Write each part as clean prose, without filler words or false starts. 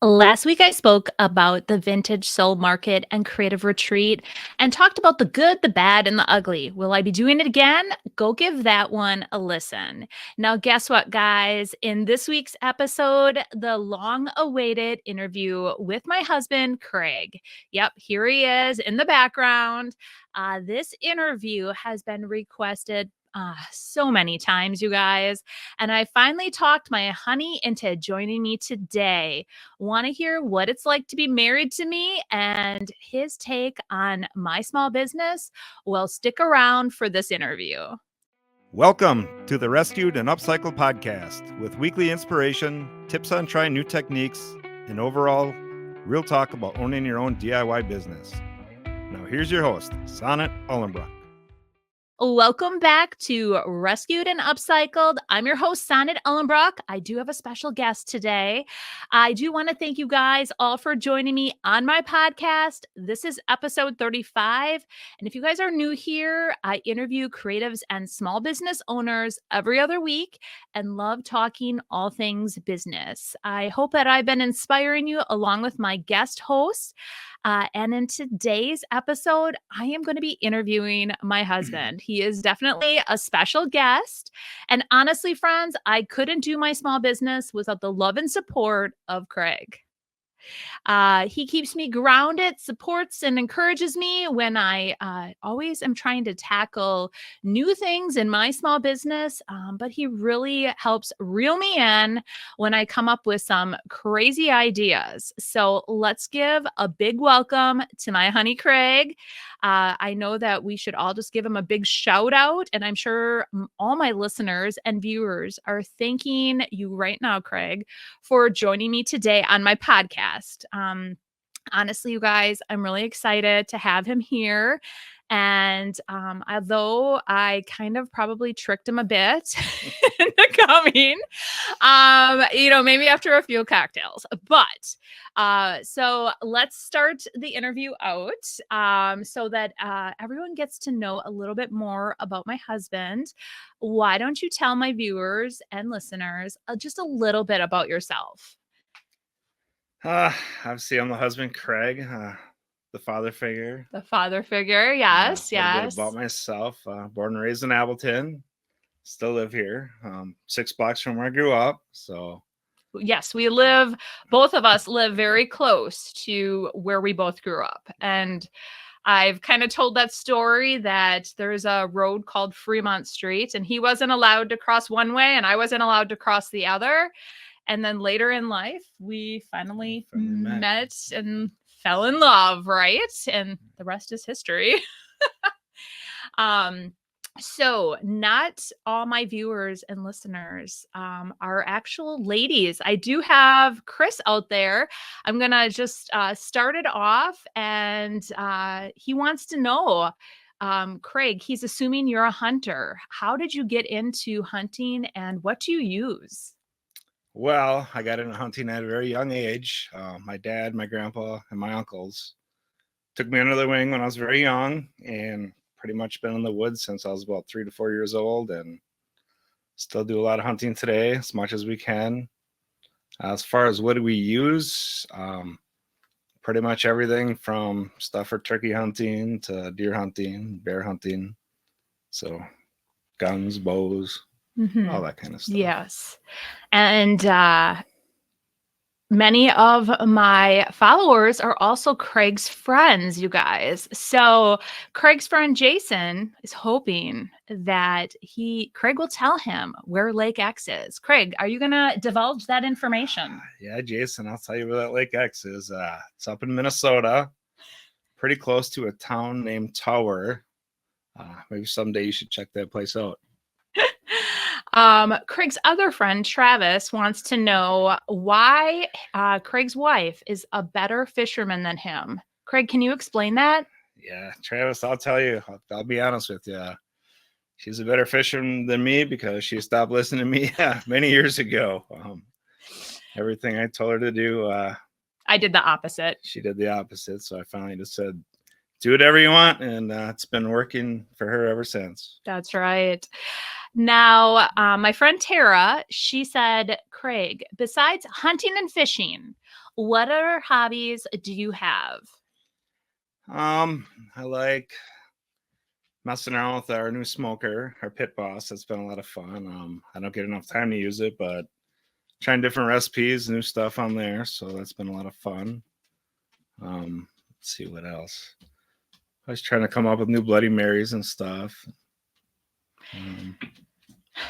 Last week, I spoke about the vintage soul market and creative retreat and talked about the good, the bad, and the ugly. Will I be doing it again? Go give that one a listen. Now, guess what, guys? In this week's episode, the long awaited interview with my husband, Craig. Yep, here he is in the background. This interview has been requested so many times, you guys. And I finally talked my honey into joining me today. Want to hear what it's like to be married to me and his take on my small business? Well, stick around for this interview. Welcome to the Rescued and Upcycled podcast with weekly inspiration, tips on trying new techniques, and overall real talk about owning your own DIY business. Now here's your host, Sonnet Ullenbrock. Welcome back to Rescued and Upcycled. I'm your host, Sonnet Ullenbrock. I do have a special guest today. I do want to thank you guys all for joining me on my podcast. This is episode 35. And if you guys are new here, I interview creatives and small business owners every other week and love talking all things business. I hope that I've been inspiring you along with my guest hosts. And in today's episode, I am going to be interviewing my husband. He is definitely a special guest. And honestly, friends, I couldn't do my small business without the love and support of Craig. He keeps me grounded, supports and encourages me when I always am trying to tackle new things in my small business. But he really helps reel me in when I come up with some crazy ideas. So let's give a big welcome to my honey, Craig. I know that we should all just give him a big shout out. And I'm sure all my listeners and viewers are thanking you right now, Craig, for joining me today on my podcast. Honestly, you guys, I'm really excited to have him here. And although I kind of probably tricked him a bit into coming, maybe after a few cocktails, but so let's start the interview out so that everyone gets to know a little bit more about my husband. Why don't you tell my viewers and listeners just a little bit about yourself? Obviously, I'm the husband, Craig, the father figure. The father figure, yes, A little bit yes. about myself. Born and raised in Appleton. Still live here, 6 blocks from where I grew up. So Yes, both of us live very close to where we both grew up. And I've kind of told that story that there's a road called Fremont Street, and he wasn't allowed to cross one way and I wasn't allowed to cross the other. And then later in life, we finally met and fell in love, right? And the rest is history. So not all my viewers and listeners are actual ladies. I do have Chris out there. I'm going to just start it off, and he wants to know, Craig, he's assuming you're a hunter. How did you get into hunting, and what do you use? Well, I got into hunting at a very young age. My dad, my grandpa, and my uncles took me under their wing when I was very young, and pretty much been in the woods since I was about 3 to 4 years old, and still do a lot of hunting today as much as we can. As far as what do we use, pretty much everything from stuff for turkey hunting to deer hunting, bear hunting. So guns, bows, all that kind of stuff. Yes. And many of my followers are also Craig's friends, you guys. So Craig's friend Jason is hoping that Craig will tell him where Lake X is. Craig, are you going to divulge that information? Yeah, Jason, I'll tell you where that Lake X is. It's up in Minnesota, pretty close to a town named Tower. Maybe someday you should check that place out. Craig's other friend, Travis, wants to know why Craig's wife is a better fisherman than him. Craig, can you explain that? Yeah, Travis, I'll tell you. I'll be honest with you. She's a better fisherman than me because she stopped listening to me many years ago. Everything I told her to do, I did the opposite. She did the opposite. So I finally just said, do whatever you want. And it's been working for her ever since. That's right. Now, my friend Tara, she said, Craig, besides hunting and fishing, What other hobbies do you have? I like messing around with our new smoker, our Pit Boss. That's been a lot of fun. I don't get enough time to use it, but trying different recipes, new stuff on there. So that's been a lot of fun. Let's see what else. I was trying to come up with new Bloody Marys and stuff.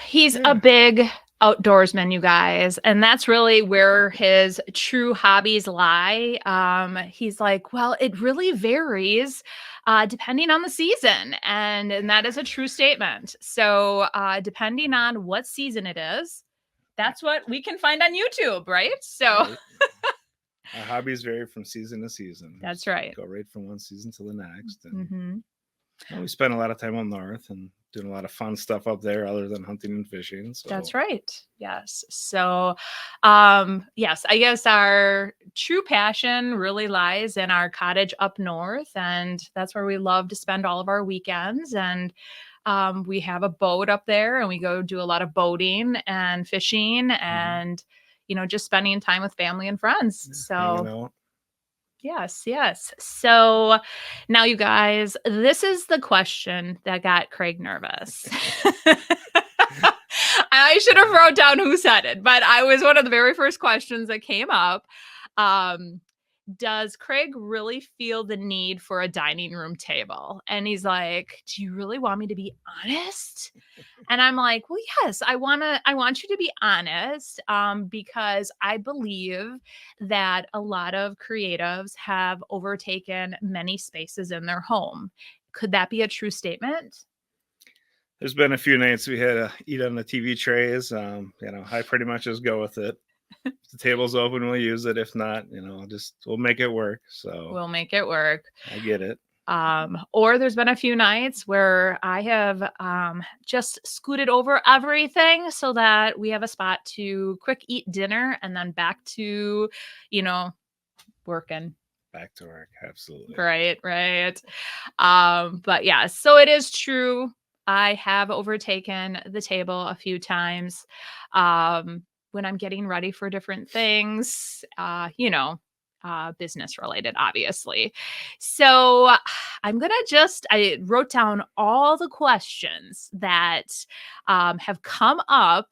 He's Yeah. a big outdoorsman, you guys, and that's really where his true hobbies lie. He's like, well, it really varies depending on the season, and that is a true statement. So, depending on what season it is, that's what we can find on YouTube, right? So, Right. Our hobbies vary from season to season. that's Just right. go right from one season to the next. And hmm we spend a lot of time up north and doing a lot of fun stuff up there other than hunting and fishing. So That's right. Yes. So, yes, I guess our true passion really lies in our cottage up north, and that's where we love to spend all of our weekends. And we have a boat up there, and we go do a lot of boating and fishing, and just spending time with family and friends. hanging So, out. yes, yes. So now, you guys, this is the question that got Craig nervous. I should have wrote down who said it, but I was one of the very first questions that came up. Um, does Craig really feel the need for a dining room table? And he's like, do you really want me to be honest? And I'm like, well, yes, I want you to be honest, because I believe that a lot of creatives have overtaken many spaces in their home. Could that be a true statement? There's been a few nights we had to eat on the TV trays. I pretty much just go with it. If the table's open, we'll use it. If not, we'll make it work. So We'll make it work. I get it. Or there's been a few nights where I have just scooted over everything so that we have a spot to quick eat dinner and then back to, working. Back to work. Absolutely. Right, right. But yeah, so it is true. I have overtaken the table a few times when I'm getting ready for different things, business related, obviously. So I wrote down all the questions that have come up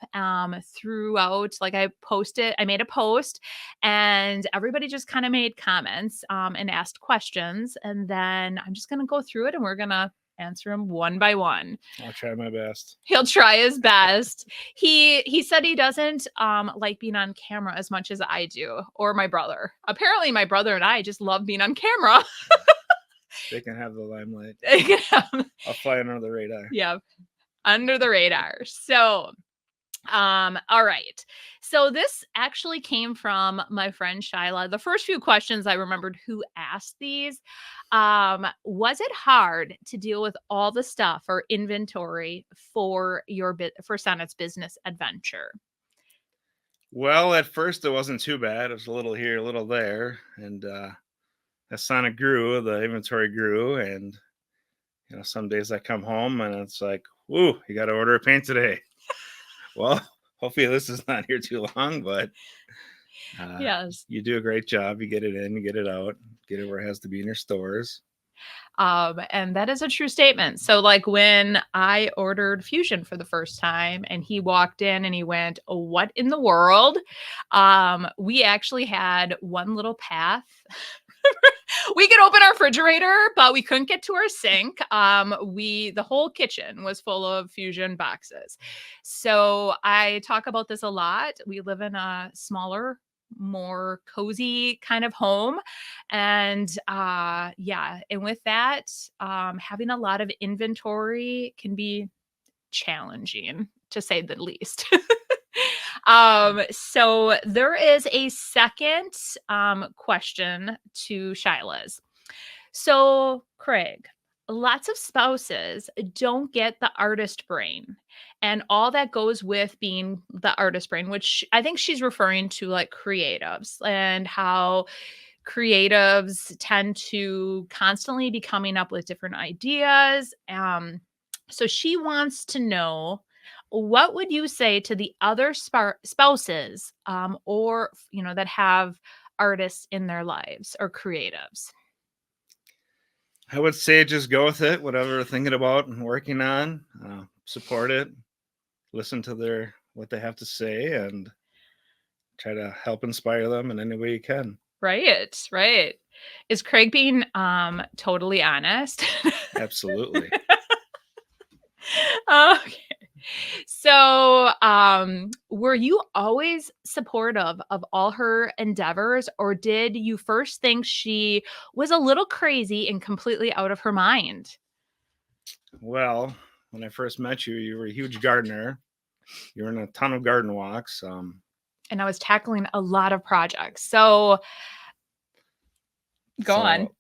throughout. Like I made a post and everybody just kind of made comments and asked questions. And then I'm just going to go through it and we're going to answer them one by one. I'll try my best. He'll try his best. He said he doesn't like being on camera as much as I do, or my brother. Apparently my brother and I just love being on camera. They can have the limelight. Yeah. I'll fly under the radar. Yeah, under the radar. So all right. So this actually came from my friend Shyla. The first few questions I remembered who asked these. Was it hard to deal with all the stuff or inventory for for Sonnet's business adventure? Well, at first it wasn't too bad. It was a little here, a little there, and as Sonnet grew, the inventory grew, and some days I come home and it's like, "Woo, you got to order a paint today." Well, hopefully this is not here too long, but Yes. you do a great job. You get it in, you get it out, get it where it has to be in your stores. And that is a true statement. So, like when I ordered Fusion for the first time and he walked in and he went, "Oh, what in the world?" We actually had one little path. We could open our refrigerator, but we couldn't get to our sink. The whole kitchen was full of Fusion boxes. So I talk about this a lot. We live in a smaller, more cozy kind of home. And and with that, having a lot of inventory can be challenging to say the least. So there is a second question to Shyla's. So, Craig, lots of spouses don't get the artist brain and all that goes with being the artist brain, which I think she's referring to like creatives and how creatives tend to constantly be coming up with different ideas. So she wants to know, what would you say to the other spouses or that have artists in their lives or creatives? I would say just go with it, whatever they're thinking about and working on. Support it, listen to what they have to say, and try to help inspire them in any way you can. Right, right. Is Craig being totally honest? Absolutely. Okay. So, were you always supportive of all her endeavors, or did you first think she was a little crazy and completely out of her mind? Well, when I first met you, you were a huge gardener. You were in a ton of garden walks. And I was tackling a lot of projects. So, go on. So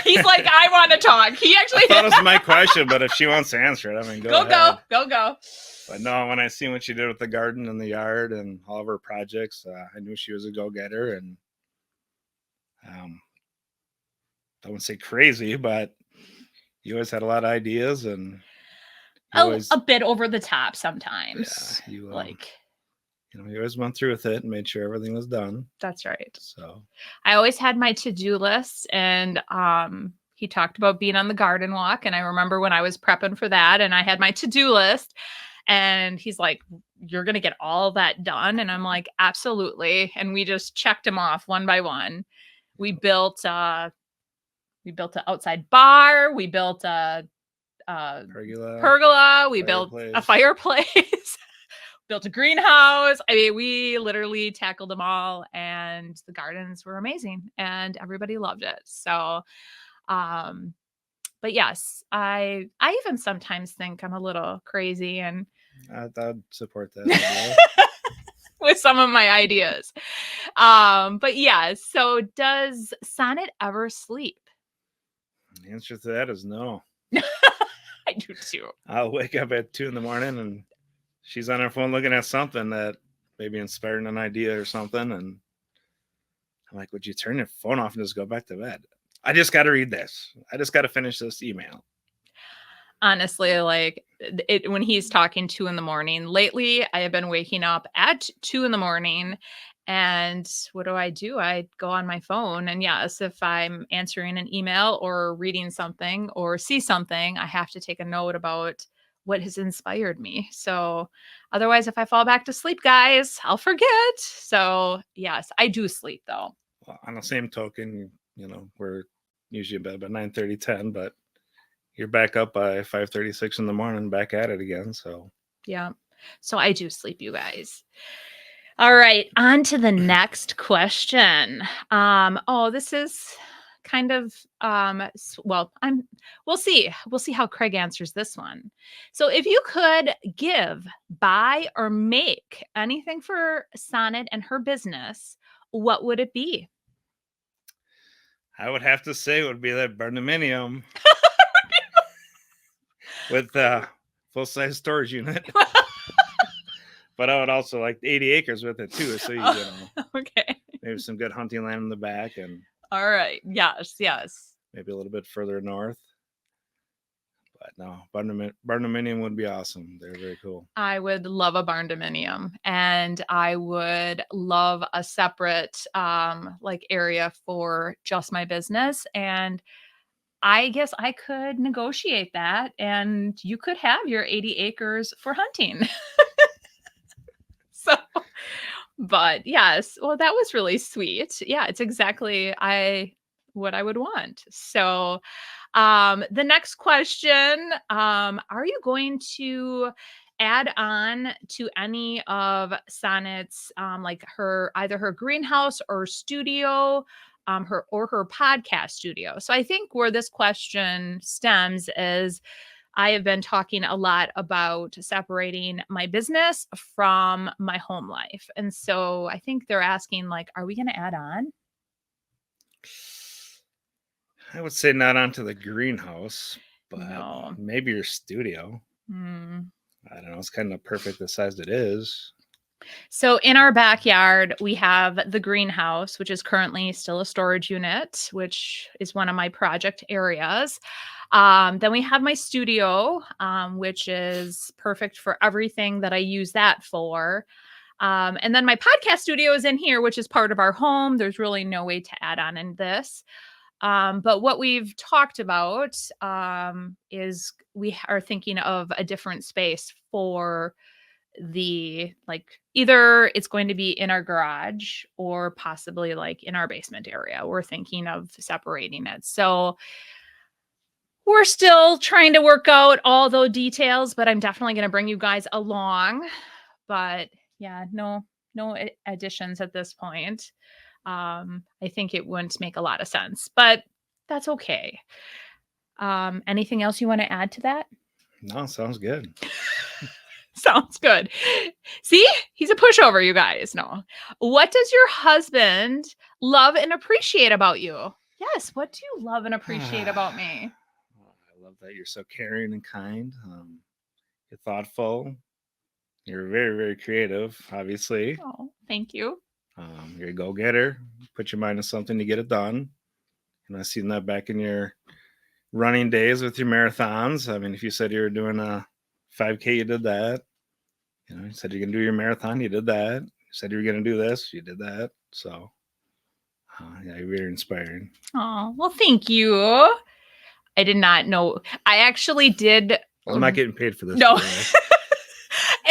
He's like, I want to talk. He actually I thought it was my question, but if she wants to answer it, I mean, go ahead. Go. But no, when I seen what she did with the garden and the yard and all of her projects, I knew she was a go-getter. And I wouldn't say crazy, but you always had a lot of ideas, and A bit over the top sometimes. Yeah, you always went through with it and made sure everything was done. That's right. So I always had my to-do list, and he talked about being on the garden walk, and I remember when I was prepping for that and I had my to-do list, and he's like, you're going to get all that done, and I'm like, absolutely. And we just checked them off one by one. We built an outside bar, we built a pergola, we built a fireplace. Built a greenhouse. I mean, we literally tackled them all, and the gardens were amazing and everybody loved it. So, but yes, I even sometimes think I'm a little crazy and I'd support that with some of my ideas. But yeah, so does Sonnet ever sleep? The answer to that is no. I do too. I'll wake up at 2 a.m. and she's on her phone looking at something that maybe inspired an idea or something. And I'm like, would you turn your phone off and just go back to bed? I just got to read this. I just got to finish this email. Honestly, like when he's talking 2 a.m. lately, I have been waking up at 2 a.m. And what do? I go on my phone. And yes, if I'm answering an email or reading something or see something, I have to take a note about what has inspired me. So otherwise, if I fall back to sleep, guys, I'll forget. So yes, I do sleep though. Well, on the same token, we're usually in bed about 9:30, 10, but you're back up by 5:30, 6 in the morning, back at it again. So yeah. So I do sleep, you guys. All right, on to the next question. This is kind of we'll see how Craig answers this one. So if you could give, buy, or make anything for Sonnet and her business, what would it be? I would have to say it would be that barndominium with full-size storage unit. But I would also like 80 acres with it too. So okay, maybe some good hunting land in the back, and all right, yes, maybe a little bit further north. But no, barndominium would be awesome. They're very cool. I would love a barndominium, and I would love a separate area for just my business. And I guess I could negotiate that, and you could have your 80 acres for hunting. So, but yes, well, that was really sweet. Yeah, it's exactly what I would want. So, the next question, are you going to add on to any of Sonnet's, either her greenhouse or studio, her podcast studio? So I think where this question stems is I have been talking a lot about separating my business from my home life. And so I think they're asking, are we going to add on? I would say not onto the greenhouse, but maybe your studio. I don't know. It's kind of perfect the size it is. So in our backyard, we have the greenhouse, which is currently still a storage unit, which is one of my project areas. Then we have my studio, which is perfect for everything that I use that for. And then my podcast studio is in here, which is part of our home. There's really no way to add on in this. But what we've talked about is we are thinking of a different space for the like either it's going to be in our garage or possibly like in our basement area. We're thinking of separating it. So we're still trying to work out all those details, but I'm definitely going to bring you guys along. But yeah, no additions at this point. I think it wouldn't make a lot of sense, but that's okay. Anything else you want to add to that? No, sounds good. Sounds good. See, he's a pushover, you guys. No. What does your husband love and appreciate about you? Yes. What do you love and appreciate about me? I love that you're so caring and kind. You're thoughtful. You're very, very creative, obviously. Oh, thank you. You're a go-getter. Put your mind to something to get it done. And I've seen that back in your running days with your marathons. I mean, if you said you were doing a 5K, you did that. You know, you said you're going to do your marathon, you did that. You said you were going to do this, you did that. So, yeah, you're very inspiring. Oh, well, thank you. I did not know. I actually did. I'm not getting paid for this. No.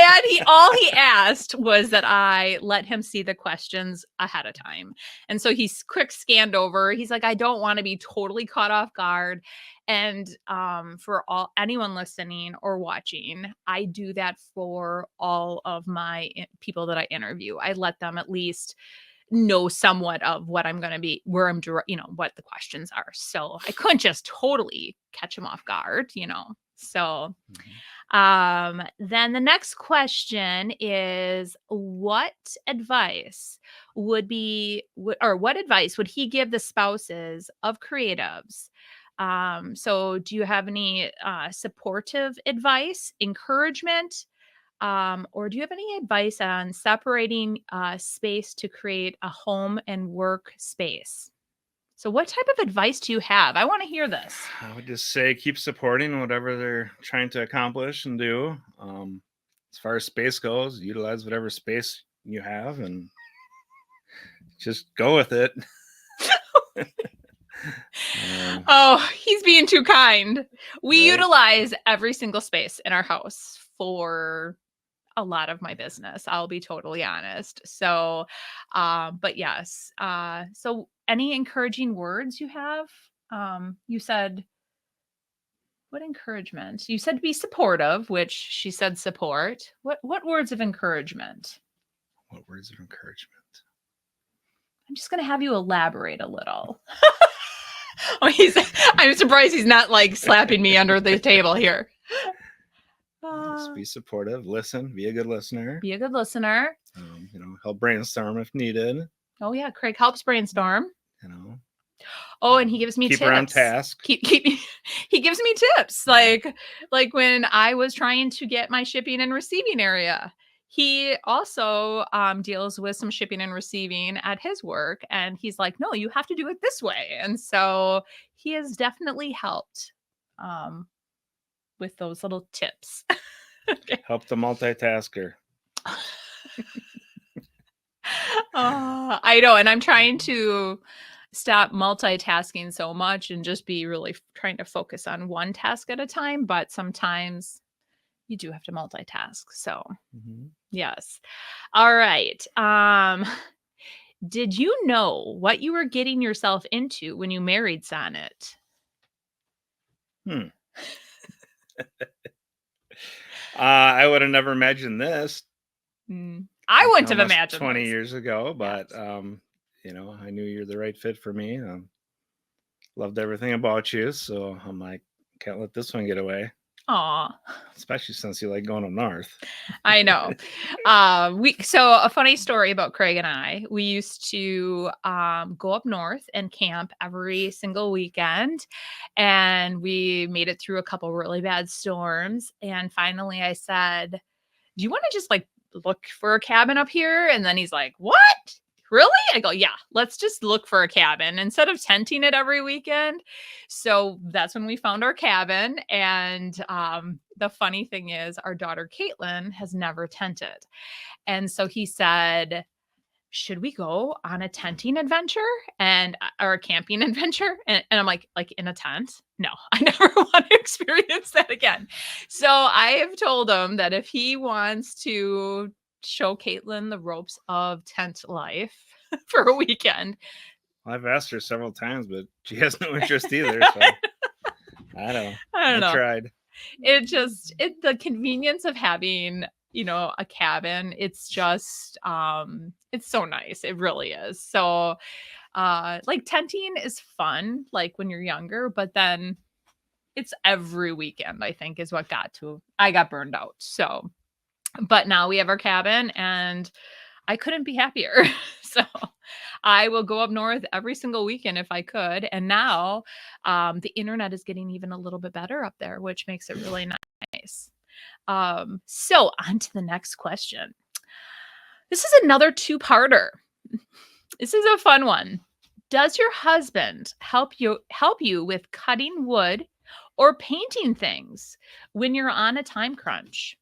And all he asked was that I let him see the questions ahead of time. And so he's quick scanned over. He's like, I don't want to be totally caught off guard. And for anyone listening or watching, I do that for all of my people that I interview. I let them at least know somewhat of what I'm going to be, where I'm, what the questions are. So I couldn't just totally catch him off guard, So then the next question is what advice would he give the spouses of creatives? So do you have any supportive advice, encouragement, or do you have any advice on separating space to create a home and work space? So what type of advice do you have? I want to hear this. I would just say keep supporting whatever they're trying to accomplish and do. As far as space goes, utilize whatever space you have and just go with it. Oh, he's being too kind. We utilize every single space in our house for a lot of my business. I'll be totally honest. So, but yes. So any encouraging words you have? You said, what encouragement? You said be supportive, which she said support. What words of encouragement? What words of encouragement? I'm just going to have you elaborate a little. I'm surprised he's not like slapping me under the table here. Just be supportive, listen, be a good listener. Be a good listener. Help brainstorm if needed. Oh yeah, Craig helps brainstorm. Oh, and he gives me tips. Keep her on task. He gives me tips. Like when I was trying to get my shipping and receiving area. He also deals with some shipping and receiving at his work. And he's like, no, you have to do it this way. And so he has definitely helped with those little tips. Okay. Help the multitasker. I know. And I'm trying to stop multitasking so much and just be really trying to focus on one task at a time. But sometimes you do have to multitask. So yes. All right. Did you know what you were getting yourself into when you married Sonnet? I would have never imagined this. I wouldn't have imagined 20 this. years ago, but I knew you're the right fit for me. Loved everything about you, so I'm like, can't let this one get away. Aw. Especially since you like going up north. I know. So a funny story about Craig and I, we used to go up north and camp every single weekend. And we made it through a couple really bad storms. And finally I said, do you want to just like look for a cabin up here? And then he's like, what? really? I go, yeah, let's just look for a cabin instead of tenting it every weekend. So that's when we found our cabin. And the funny thing is, our daughter Caitlin has never tented. And so he said, should we go on a tenting adventure and or a camping adventure? And I'm like in a tent? No, I never want to experience that again. So I have told him that if he wants to show Caitlin the ropes of tent life for a weekend. I've asked her several times, but she has no interest either. So I don't know. I don't know. Tried. The convenience of having, a cabin, it's just it's so nice. It really is. So like tenting is fun like when you're younger, but then it's every weekend, I think, is what I got burned out. So but now we have our cabin and I couldn't be happier. So I will go up north every single weekend if I could. And now the internet is getting even a little bit better up there, which makes it really nice. So on to the next question. This is another two-parter. This is a fun one. Does your husband help you with cutting wood or painting things when you're on a time crunch?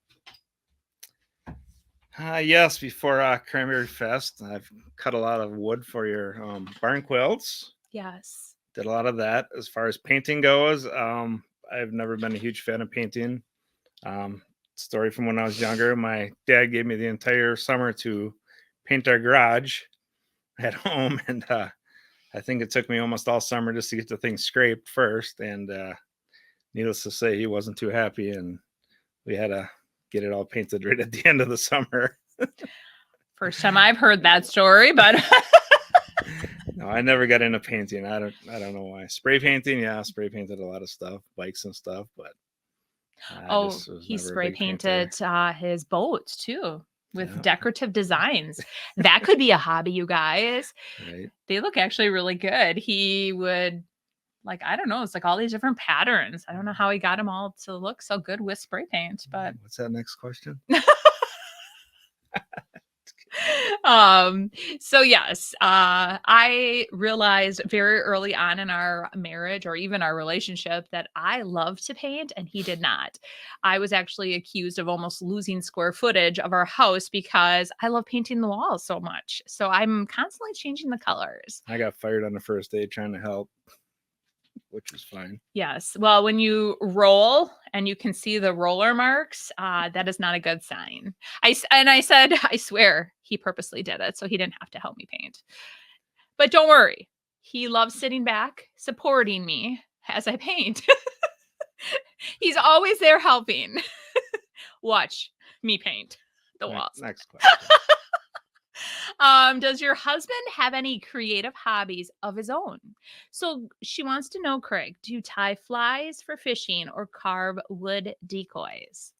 Yes, before Cranberry Fest, I've cut a lot of wood for your barn quilts. Yes. Did a lot of that. As far as painting goes, I've never been a huge fan of painting. Story from when I was younger, my dad gave me the entire summer to paint our garage at home, and I think it took me almost all summer just to get the thing scraped first. And needless to say, he wasn't too happy, and we had to get it all painted right at the end of the summer. First time I've heard that story, but no, I never got into painting. I don't know why. Spray painting, yeah, spray painted a lot of stuff, bikes and stuff, but he spray painted his boats too with decorative designs. That could be a hobby, you guys. Right. They look actually really good. He would I don't know, it's like all these different patterns. I don't know how he got them all to look so good with spray paint, but what's that next question? So yes, I realized very early on in our marriage or even our relationship that I love to paint and he did not. I was actually accused of almost losing square footage of our house because I love painting the walls so much. So I'm constantly changing the colors. I got fired on the first day trying to help, which was fine. Yes. Well, when you roll and you can see the roller marks, that is not a good sign. I said, I swear he purposely did it so he didn't have to help me paint. But don't worry. He loves sitting back, supporting me as I paint. He's always there helping. Watch me paint the walls. Next question. Does your husband have any creative hobbies of his own? So she wants to know, Craig, do you tie flies for fishing or carve wood decoys?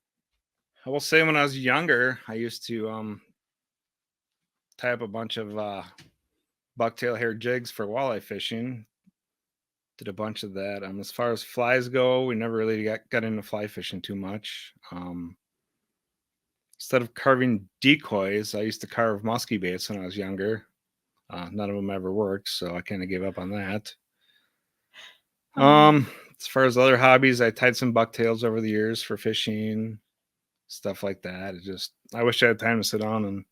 I will say when I was younger, I used to tie up a bunch of bucktail hair jigs for walleye fishing. Did a bunch of that. As far as flies go, we never really got into fly fishing too much. Instead of carving decoys, I used to carve musky baits when I was younger. None of them ever worked, so I kind of gave up on that. As far as other hobbies, I tied some bucktails over the years for fishing, stuff like that. I wish I had time to sit down and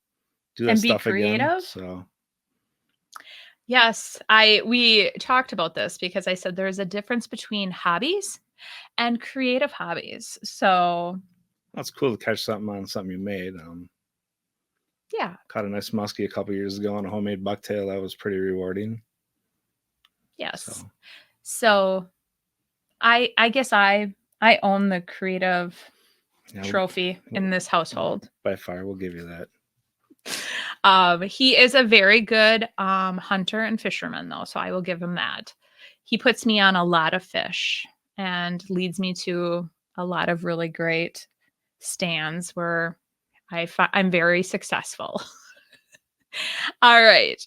do that stuff again. So yes, we talked about this because I said there's a difference between hobbies and creative hobbies. So that's cool to catch something on something you made. Yeah. Caught a nice muskie a couple years ago on a homemade bucktail. That was pretty rewarding. Yes. So I guess I own the creative trophy in this household. By far, we'll give you that. He is a very good hunter and fisherman, though, so I will give him that. He puts me on a lot of fish and leads me to a lot of really great stands where I'm very successful. All right.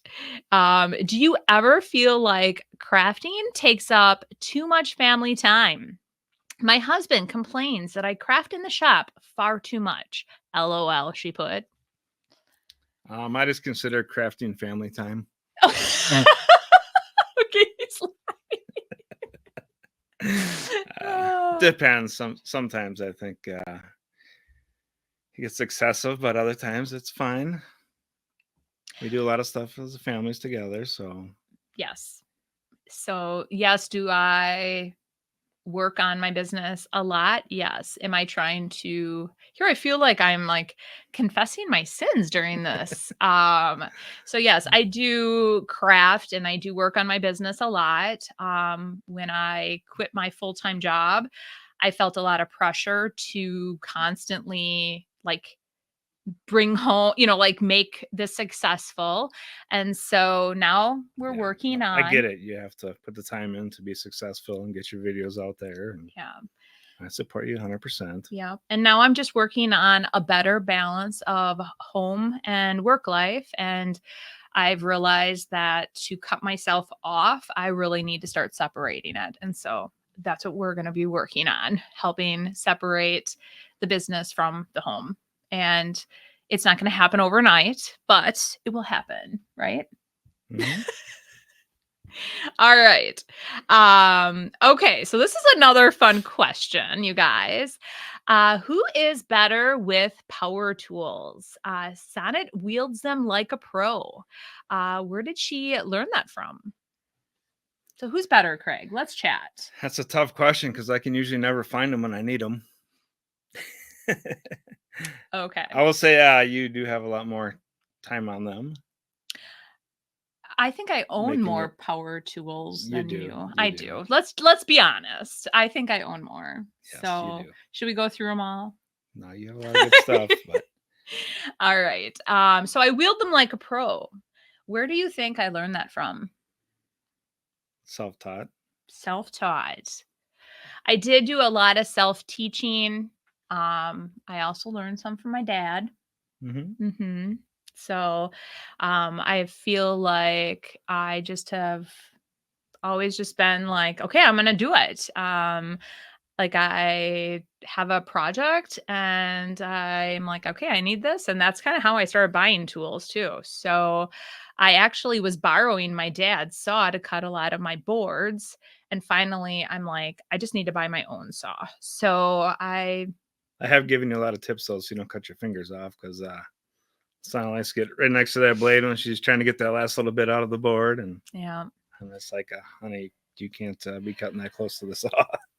Do you ever feel like crafting takes up too much family time? My husband complains that I craft in the shop far too much. LOL, she put. I just consider crafting family time. Okay. Depends. Sometimes I think it gets excessive, but other times it's fine. We do a lot of stuff as families together, so Yes. So, yes, do I work on my business a lot? Yes. Am I trying to here I feel like I'm like confessing my sins during this. So yes, I do craft and I do work on my business a lot. When I quit my full-time job, I felt a lot of pressure to constantly like bring home, like make this successful. And so now we're yeah, working I get on it. You have to put the time in to be successful and get your videos out there. And yeah. I support you 100%. Yeah. And now I'm just working on a better balance of home and work life. And I've realized that to cut myself off, I really need to start separating it. And so that's what we're going to be working on, helping separate the business from the home. And it's not going to happen overnight, but it will happen, right? Mhm. All right. Okay, so this is another fun question, you guys. Who is better with power tools? Sonnet wields them like a pro. Where did she learn that from? So who's better, Craig? Let's chat. That's a tough question because I can usually never find them when I need them. Okay. I will say you do have a lot more time on them. I think I own Making more it- power tools You than do, you. you I do. do. Let's be honest. I think I own more. Yes, So you do. should we go through them all? No, you have a lot of good stuff, but All right. So I wield them like a pro. Where do you think I learned that from? self-taught. Self-taught. I did do a lot of self-teaching. I also learned some from my dad. Mm-hmm. So I feel like I just have always just been like, okay, I'm gonna do it. Like I have a project and I'm like, okay, I need this. And that's kind of how I started buying tools too. So I actually was borrowing my dad's saw to cut a lot of my boards. And finally, I'm like, I just need to buy my own saw. So I have given you a lot of tips though, so you don't cut your fingers off because Sana likes to get right next to that blade when she's trying to get that last little bit out of the board, and yeah. it's like, honey, you can't be cutting that close to the saw.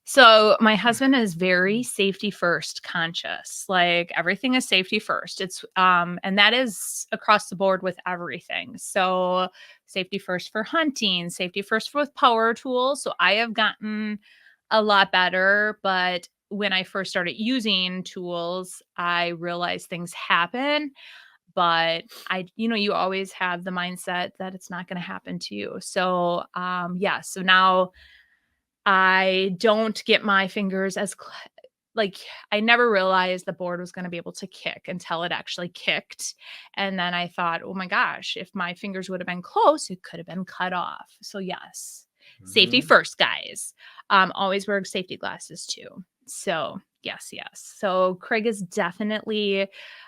So my husband is very safety first conscious. Like everything is safety first. It's and that is across the board with everything. So safety first for hunting, safety first with power tools. So I have gotten a lot better, but when I first started using tools, I realized things happen, but you always have the mindset that it's not going to happen to you. So yeah, so now I don't get my fingers as like I never realized the board was going to be able to kick until it actually kicked. And then I thought, oh my gosh, if my fingers would have been close, it could have been cut off. So yes, safety Mhm. first, guys. Always wear safety glasses too. So yes. So Craig has definitely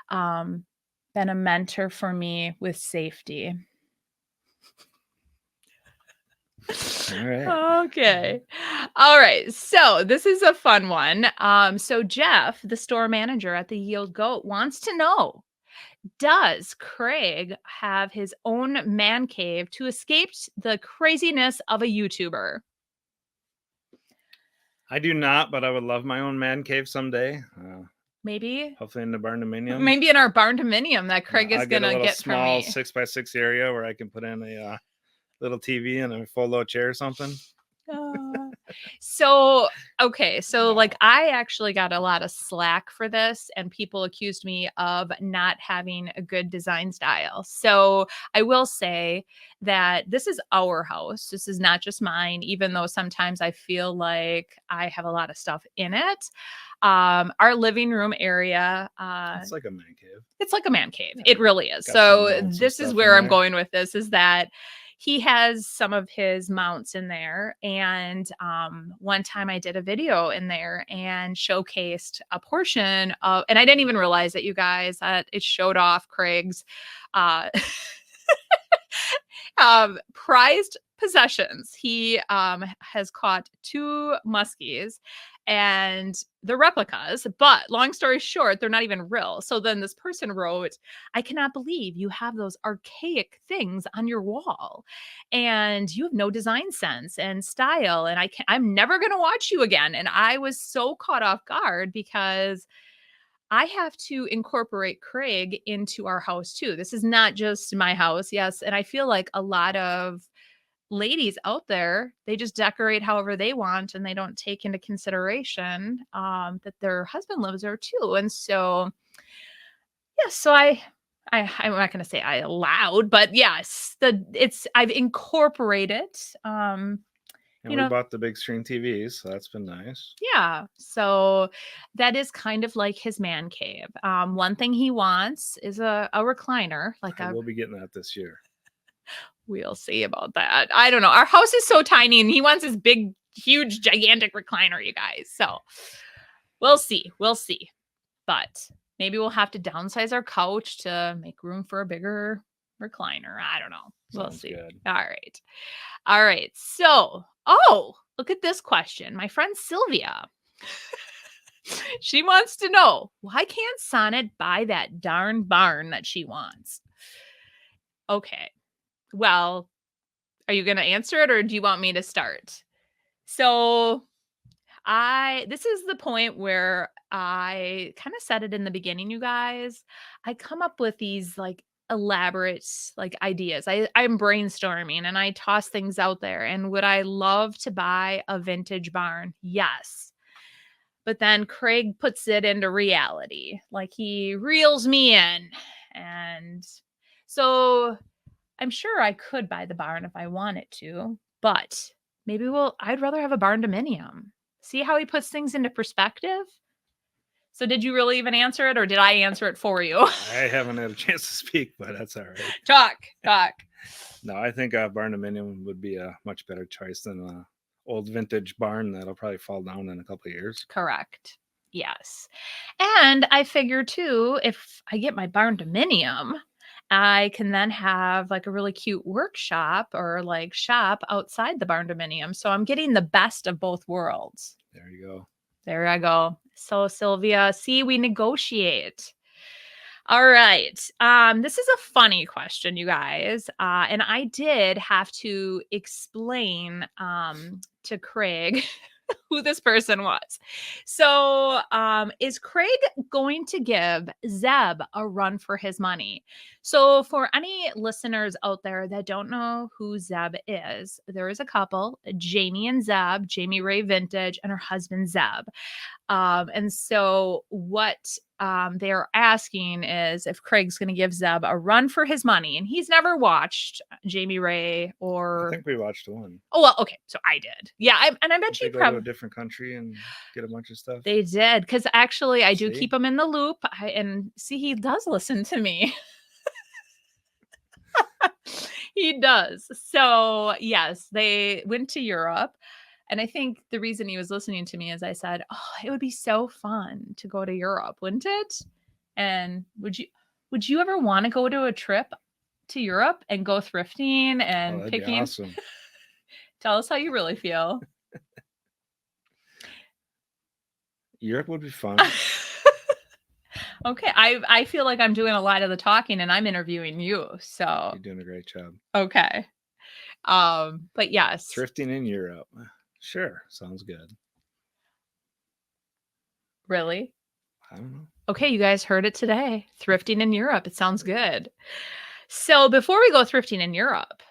been a mentor for me with safety. All right. Okay. All right. So this is a fun one. So Jeff, the store manager at the Yield Goat, wants to know, does Craig have his own man cave to escape the craziness of a YouTuber? I do not, but I would love my own man cave someday. Maybe Hopefully in the barn dominium. maybe in our barn dominium that Craig is I'll get a gonna little get for small me. 6x6 area where I can put in a little TV and a fold-out chair or something. So okay, so No. like I actually got a lot of slack for this, and people accused me of not having a good design style. So I will say that this is our house. This is not just mine, even though sometimes I feel like I have a lot of stuff in it. Our living room area, It's like a man cave. it's like a man cave. Yeah. It really is. Got some So mounts and this is stuff where in I'm there. going with this, is that he has some of his mounts in there. And one time I did a video in there and showcased a portion of, and I didn't even realize it, you guys, that it showed off Craig's uh, prized possessions. He has caught 2 muskies and the replicas, but long story short, they're not even real. So then this person wrote, I cannot believe you have those archaic things on your wall and you have no design sense and style. And I'm never going to watch you again. And I was so caught off guard because I have to incorporate Craig into our house too. This is not just my house. Yes. And I feel like a lot of ladies out there, they just decorate however they want and they don't take into consideration that their husband lives there too. And so, yeah, so I'm not going to say I allowed, but yes, I've incorporated, And you we know, bought the big screen TVs, so that's been nice. yeah. So that is kind of like his man cave. One thing he wants is a recliner, like I will be getting that this year. we'll see about that. I don't know. Our house is so tiny and he wants this big, huge, gigantic recliner, you guys. So we'll see. We'll see. But maybe we'll have to downsize our couch to make room for a bigger recliner. I don't know. We'll Sounds see. good. All right. All right. So, oh, look at this question. My friend Sylvia. She wants to know, why can't Sonnet buy that darn barn that she wants? Okay. Well, are you going to answer it or do you want me to start? So, this is the point where I kind of said it in the beginning, you guys. I come up with these like elaborate like ideas. I'm brainstorming and I toss things out there. And would I love to buy a vintage barn? Yes. But then Craig puts it into reality. Like he reels me in. And so I'm sure I could buy the barn if I wanted to, but I'd rather have a barn dominium. See how he puts things into perspective? So did you really even answer it or did I answer it for you? I haven't had a chance to speak, but that's all right. Talk. No, I think a barn dominium would be a much better choice than a old vintage barn that'll probably fall down in a couple of years. Correct. Yes. And I figure too, if I get my barn dominium, I can then have like a really cute workshop or like shop outside the barn dominium. So I'm getting the best of both worlds. There you go. There I go. So Sylvia, see, we negotiate. All right. This is a funny question, you guys. And I did have to explain to Craig who this person was. So, is Craig going to give Zeb a run for his money? So, for any listeners out there that don't know who Zeb is, there is a couple, Jamie and Zeb, Jamie Ray Vintage, and her husband Zeb. And so, what they're asking is if Craig's going to give Zeb a run for his money. And he's never watched Jamie Ray or. I think we watched one. Oh, well, okay. So I did. Yeah. And I bet Did you they go to a different country and get a bunch of stuff? They did. Because actually, I do See? keep him in the loop. And see, he does listen to me. He does. So, yes, they went to Europe. And I think the reason he was listening to me is I said, oh, it would be so fun to go to Europe, wouldn't it? And would you ever want to go to a trip to Europe and go thrifting and that'd picking? be awesome. Tell us how you really feel. Europe would be fun. Okay. I feel like I'm doing a lot of the talking and I'm interviewing you. So You're doing a great job. Okay. But yes. Thrifting in Europe. Sure. Sounds good. Really? I don't know. Okay, you guys heard it today. Thrifting in Europe. It sounds good. So before we go thrifting in Europe,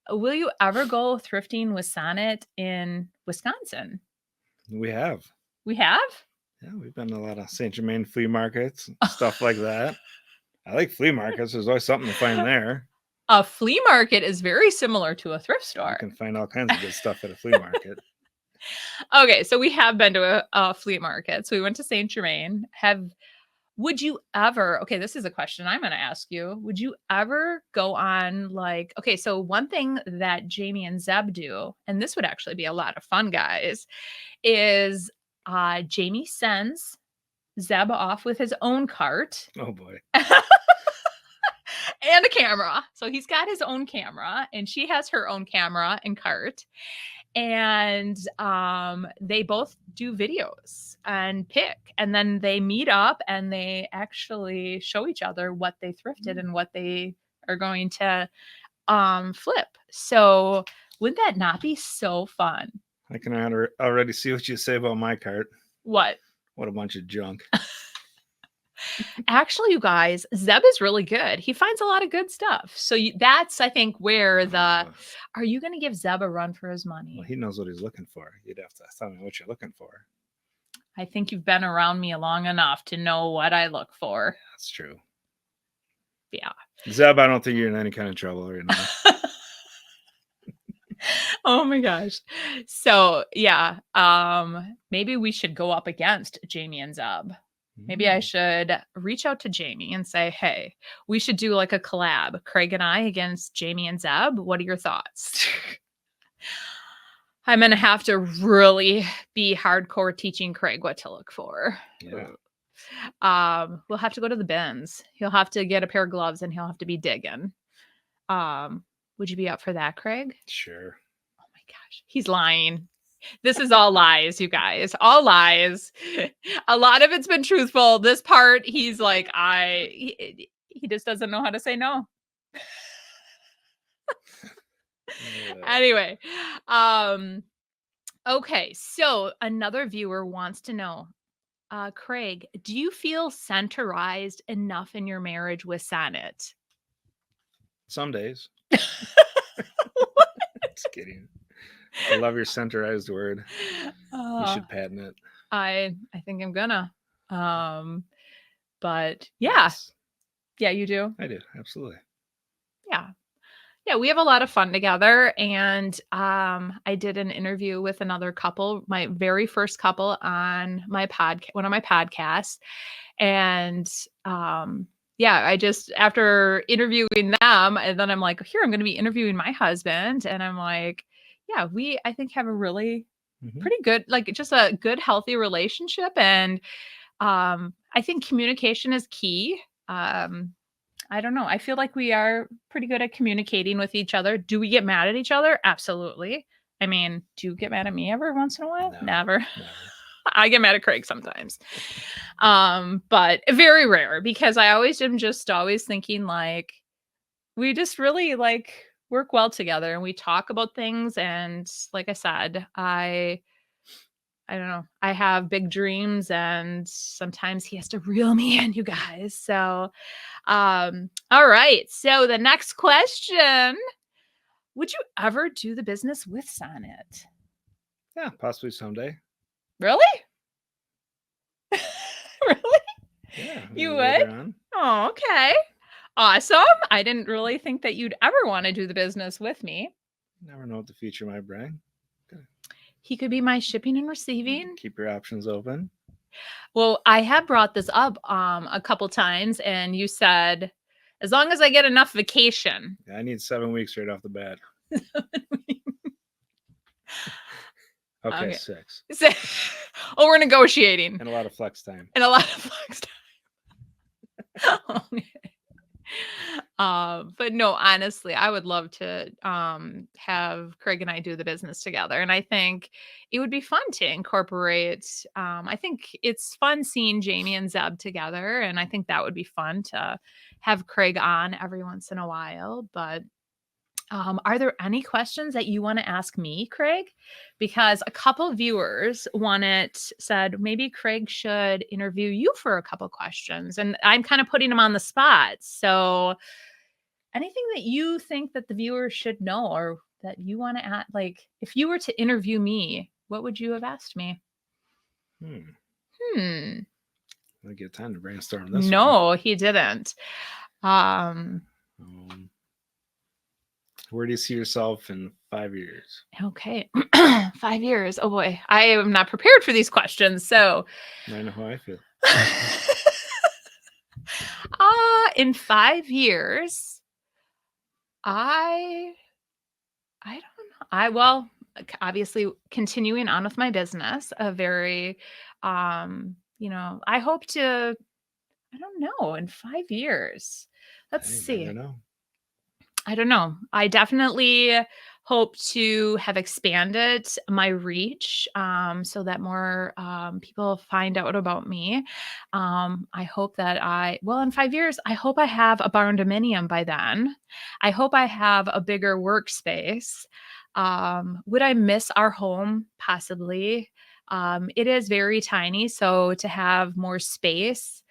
will you ever go thrifting with Sonnet in Wisconsin? We have. We have? Yeah, we've been to a lot of Saint Germain flea markets, stuff like that. I like flea markets. There's always something to find there. A flea market is very similar to a thrift store. You can find all kinds of good stuff at a flea market. Okay, so we have been to a flea market. So we went to Saint Germain. Would you ever, okay, this is a question I'm going to ask you. Would you ever go on like, okay, so one thing that Jamie and Zeb do, and this would actually be a lot of fun, guys, is Jamie sends Zeb off with his own cart Oh boy. and a camera. So he's got his own camera and she has her own camera and cart. And they both do videos and pick, and then they meet up and they actually show each other what they thrifted and what they are going to flip. So wouldn't that not be so fun? I can already see what you say about my cart. What? What a bunch of junk. Actually, you guys, Zeb is really good. He finds a lot of good stuff. So that's, I think, where the, are you going to give Zeb a run for his money? Well, he knows what he's looking for. You'd have to tell me what you're looking for. I think you've been around me long enough to know what I look for. That's true. Yeah. Zeb, I don't think you're in any kind of trouble right now. Oh my gosh. So yeah, maybe we should go up against Jamie and Zeb. Maybe I should reach out to Jamie and say, hey, we should do like a collab, Craig and I against Jamie and Zeb. What are your thoughts? I'm going to have to really be hardcore teaching Craig what to look for. Yeah. We'll have to go to the bins. He'll have to get a pair of gloves and he'll have to be digging. Would you be up for that, Craig? Sure. Oh my gosh. He's lying. This is all lies, you guys. All lies. A lot of it's been truthful. This part, he's like, he just doesn't know how to say no. Anyway, okay. So another viewer wants to know, Craig, do you feel centerized enough in your marriage with Sonnet? Some days. Just kidding. I love your centerized word. You should patent it. I think I'm gonna. But yeah. Yes. Yeah, you do. I do. Absolutely. Yeah. Yeah, we have a lot of fun together. And I did an interview with another couple, my very first couple on my one of my podcasts. And yeah, I just, after interviewing them, and then I'm like, here, I'm going to be interviewing my husband. And I'm like, yeah, I think have a really pretty good, like just a good, healthy relationship. And I think communication is key. I don't know. I feel like we are pretty good at communicating with each other. Do we get mad at each other? Absolutely. I mean, do you get mad at me every once in a while? No, Never. I get mad at Craig sometimes. But very rare, because I always am just always thinking like we just really like work well together and we talk about things. And like I said, I don't know. I have big dreams and sometimes he has to reel me in, you guys. So, all right. So the next question, would you ever do the business with Sonnet? Yeah, possibly someday. Really? Really? Yeah. You would? Oh, okay. Awesome. I didn't really think that you'd ever want to do the business with me. Never know what the future might bring. He could be my shipping and receiving. Keep your options open. Well, I have brought this up a couple times, and you said, as long as I get enough vacation. Yeah, I need 7 weeks right off the bat. Okay, 6. Oh, we're negotiating. And a lot of flex time. Okay. But no, honestly, I would love to have Craig and I do the business together. And I think it would be fun to incorporate. I think it's fun seeing Jamie and Zeb together. And I think that would be fun to have Craig on every once in a while. But are there any questions that you want to ask me, Craig? Because a couple viewers said maybe Craig should interview you for a couple questions, and I'm kind of putting them on the spot. So anything that you think that the viewers should know or that you want to add, like if you were to interview me, what would you have asked me? I get time to brainstorm this. No, he didn't. Where do you see yourself in 5 years? Okay. 5 years. Oh boy. I am not prepared for these questions. So I know how I feel. in 5 years, I don't know. Obviously continuing on with my business, a very, I hope to, I don't know, in 5 years. Let's I never see. know. I don't know. I definitely hope to have expanded my reach, so that more people find out about me. I hope that in 5 years, I hope I have a barn dominium by then. I hope I have a bigger workspace. Would I miss our home? Possibly. It is very tiny. So to have more space,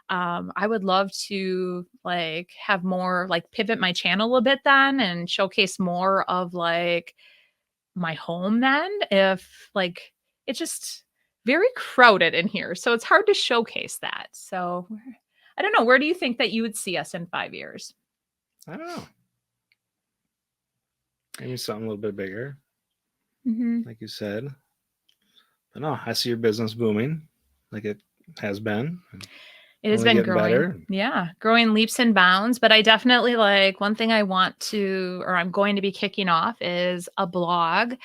I would love to like have more like pivot my channel a bit then and showcase more of like my home then if like it's just very crowded in here. So it's hard to showcase that. So I don't know. Where do you think that you would see us in 5 years? I don't know. Maybe something a little bit bigger, like you said. But no, I see your business booming, like it has been. It has Only been getting growing. better. Yeah, growing leaps and bounds. But I definitely like one thing I want to, or I'm going to be kicking off is a blog.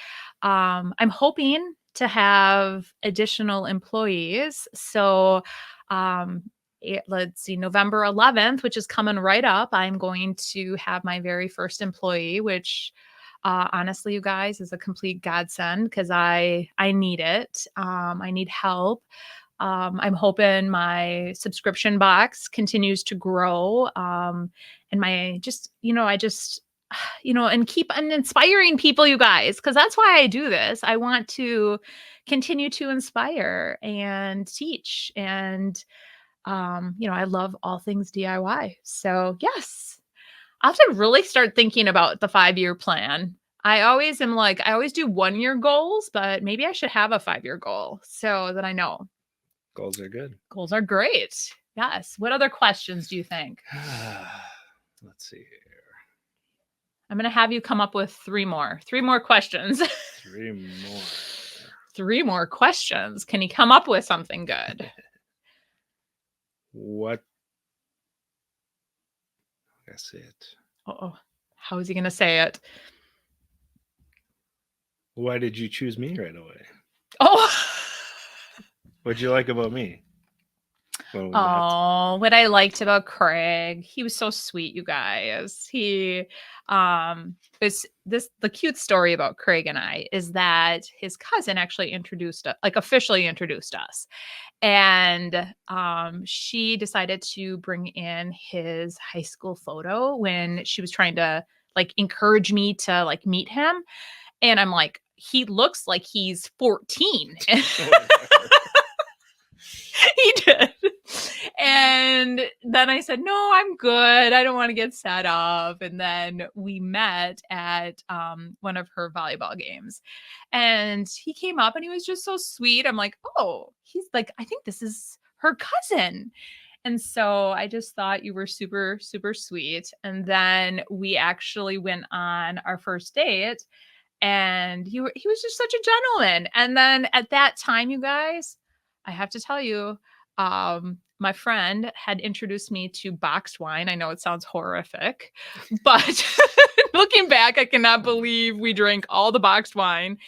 I'm hoping to have additional employees. So, let's see, November 11th, which is coming right up, I'm going to have my very first employee, which honestly, you guys, is a complete godsend because I need it. I need help. I'm hoping my subscription box continues to grow. And my just, I just, and keep on inspiring people, you guys, because that's why I do this. I want to continue to inspire and teach. And, I love all things DIY. So, yes, I'll have to really start thinking about the 5-year plan. I always am like, I always do 1-year goals, but maybe I should have a 5-year goal so that I know. Goals are good. Goals are great. Yes. What other questions do you think? Let's see here. I'm going to have you come up with 3 more. 3 more questions. 3 more. 3 more questions. Can you come up with something good? What? I see it. Oh, how is he going to say it? Why did you choose me right away? Oh, What'd you like about me? what I liked about Craig, he was so sweet, you guys. He the cute story about Craig and I is that his cousin actually officially introduced us. And she decided to bring in his high school photo when she was trying to like encourage me to like meet him. And I'm like, he looks like he's 14. He did. And then I said, no, I'm good. I don't want to get set up. And then we met at one of her volleyball games. And he came up and he was just so sweet. I'm like, oh, he's like, I think this is her cousin. And so I just thought you were super, super sweet. And then we actually went on our first date and he was just such a gentleman. And then at that time, you guys, I have to tell you, my friend had introduced me to boxed wine. I know it sounds horrific, but looking back, I cannot believe we drank all the boxed wine.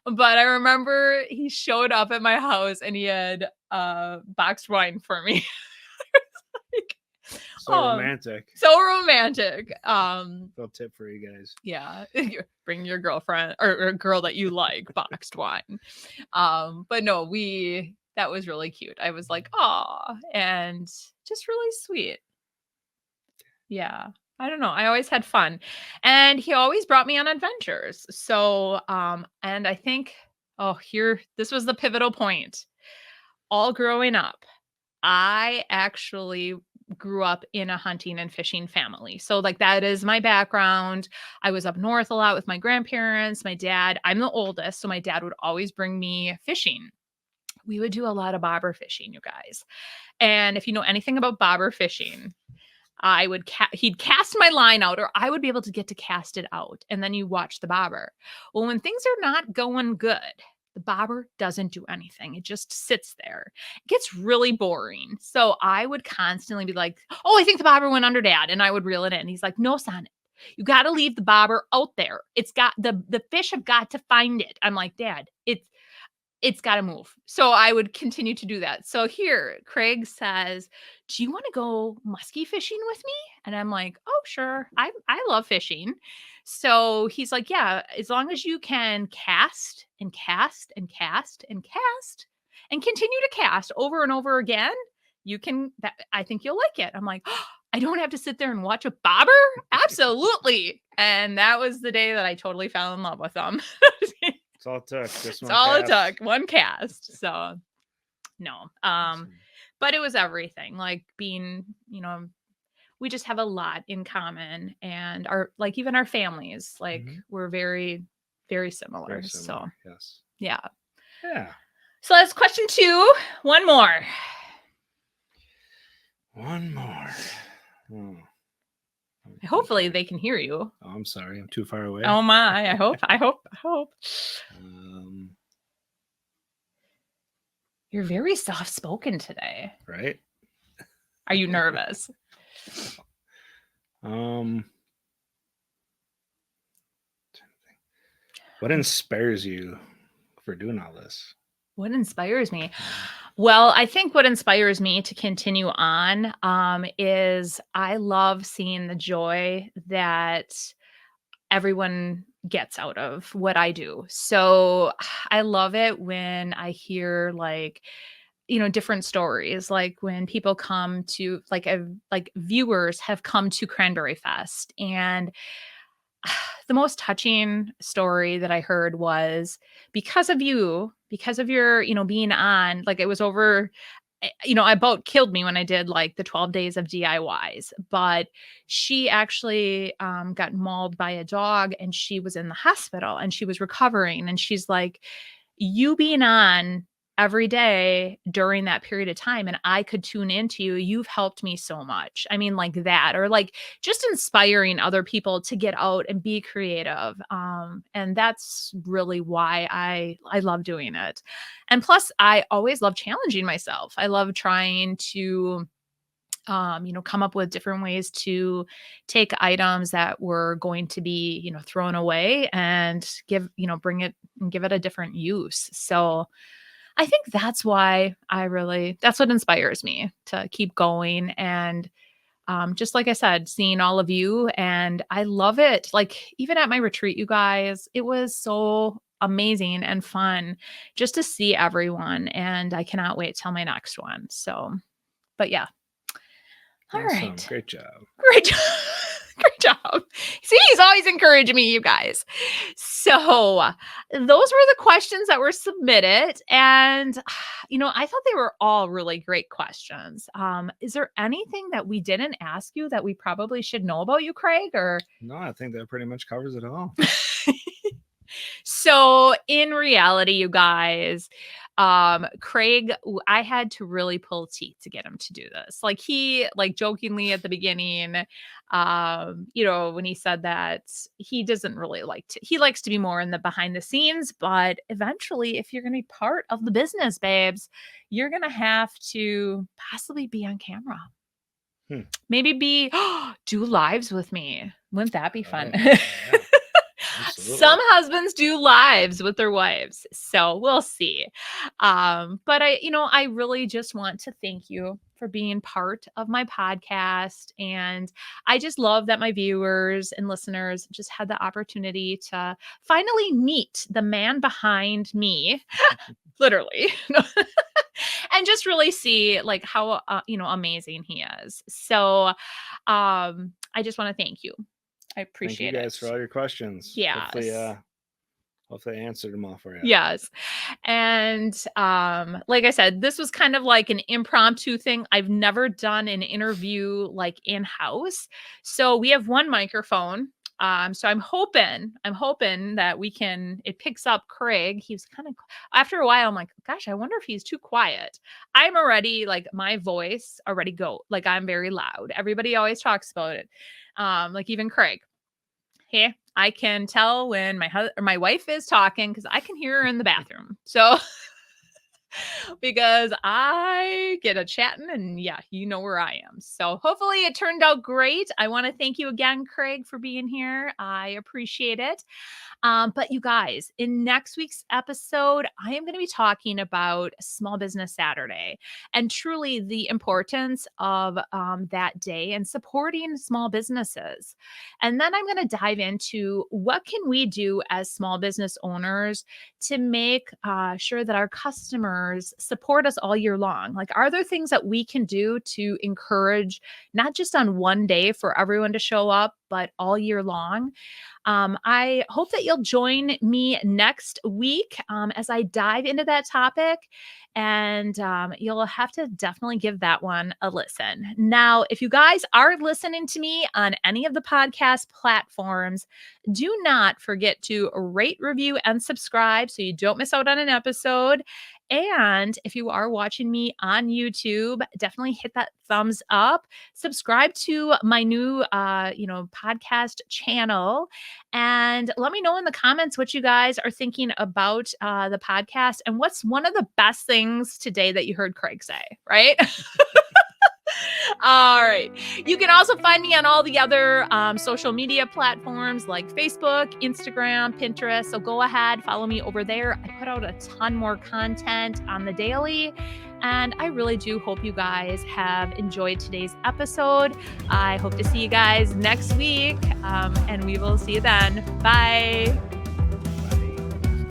But I remember he showed up at my house and he had boxed wine for me. Like, So romantic. So romantic. Little tip for you guys. Yeah. Bring your girlfriend or girl that you like boxed wine. But no, that was really cute. I was like, "Aw," and just really sweet. Yeah. I don't know. I always had fun. And he always brought me on adventures. So, and I think, this was the pivotal point. All growing up, I actually grew up in a hunting and fishing family. So like that is my background. I was up north a lot with my grandparents, my dad. I'm the oldest, so my dad would always bring me fishing. We would do a lot of bobber fishing, you guys. And if you know anything about bobber fishing, he'd cast my line out or I would be able to get to cast it out and then you watch the bobber. Well, when things are not going good, The bobber doesn't do anything. It just sits there. It gets really boring. So I would constantly be like, oh, I think the bobber went under, Dad. And I would reel it in. He's like, no, son, you got to leave the bobber out there. It's got the fish have got to find it. I'm like, Dad, it's got to move. So I would continue to do that. So here, Craig says, do you want to go muskie fishing with me? And I'm like, oh, sure. I love fishing. So he's like, yeah, as long as you can cast and cast and cast and cast and continue to cast over and over again, you can, I think you'll like it. I'm like, oh, I don't have to sit there and watch a bobber? Absolutely. And that was the day that I totally fell in love with them. It's all it took. Just It's one all it cast. took. One cast. So no. But it was everything. Like being, we just have a lot in common, and even our families, like we're very, very similar. Very So similar. Yes. yeah. Yeah. So that's question 2. One more. One more. Oh. Hopefully they can hear you. Oh, I'm sorry. I'm too far away. Oh my. I hope. You're very soft-spoken today. Right? Are you nervous? What inspires you for doing all this? What inspires me? Well, I think what inspires me to continue on is I love seeing the joy that everyone gets out of what I do. So I love it when I hear different stories, like when people come to like viewers have come to Cranberry Fest, and the most touching story that I heard was because of your, being on, like it was over, it about killed me when I did like the 12 days of DIYs, but she actually got mauled by a dog and she was in the hospital and she was recovering. And she's like, you being on every day during that period of time and I could tune into you, you've helped me so much. I mean, like that, or like just inspiring other people to get out and be creative. And that's really why I love doing it. And plus I always love challenging myself. I love trying to come up with different ways to take items that were going to be, thrown away and bring it and give it a different use. So I think that's why that's what inspires me to keep going. And just like I said, seeing all of you, and I love it. Like even at my retreat, you guys, it was so amazing and fun just to see everyone. And I cannot wait till my next one. So, but yeah. All Awesome. right. Great job. Great job. Great job. See, he's always encouraging me, you guys. So those were the questions that were submitted. And, I thought they were all really great questions. Is there anything that we didn't ask you that we probably should know about you, Craig? Or no, I think that pretty much covers it all. So in reality, you guys, Craig, I had to really pull teeth to get him to do this. Like he, like jokingly at the beginning, when he said that he doesn't really he likes to be more in the behind the scenes, but eventually if you're going to be part of the business, babes, you're going to have to possibly be on camera. Maybe do lives with me. Wouldn't that be fun? Yeah. Some husbands do lives with their wives, so we'll see. But I really just want to thank you for being part of my podcast. And I just love that my viewers and listeners just had the opportunity to finally meet the man behind me, literally, and just really see like how, amazing he is. So I just want to thank you. I appreciate Thank you guys for all your questions. Yeah. Hopefully I answered them all for you. Yes. And like I said, this was kind of like an impromptu thing. I've never done an interview like in-house. So we have one microphone. So I'm hoping that it picks up Craig. He was kind of, after a while, I'm like, gosh, I wonder if he's too quiet. I'm already like, my voice already like I'm very loud. Everybody always talks about it. Like even Craig. Hey, I can tell when my wife is talking because I can hear her in the bathroom. So because I get a chatting and yeah, you know where I am. So hopefully it turned out great. I want to thank you again, Craig, for being here. I appreciate it. But you guys, in next week's episode, I am going to be talking about Small Business Saturday and truly the importance of that day and supporting small businesses. And then I'm going to dive into what can we do as small business owners to make sure that our customers support us all year long. Like, are there things that we can do to encourage not just on one day for everyone to show up, but all year long? I hope that you'll join me next week as I dive into that topic. And you'll have to definitely give that one a listen. Now, if you guys are listening to me on any of the podcast platforms, do not forget to rate, review, and subscribe so you don't miss out on an episode. And if you are watching me on YouTube, definitely hit that thumbs up. Subscribe to my new, podcast channel, and let me know in the comments what you guys are thinking about the podcast and what's one of the best things today that you heard Craig say. Right? All right. You can also find me on all the other social media platforms like Facebook, Instagram, Pinterest. So go ahead, follow me over there. I put out a ton more content on the daily. And I really do hope you guys have enjoyed today's episode. I hope to see you guys next week. And we will see you then. Bye.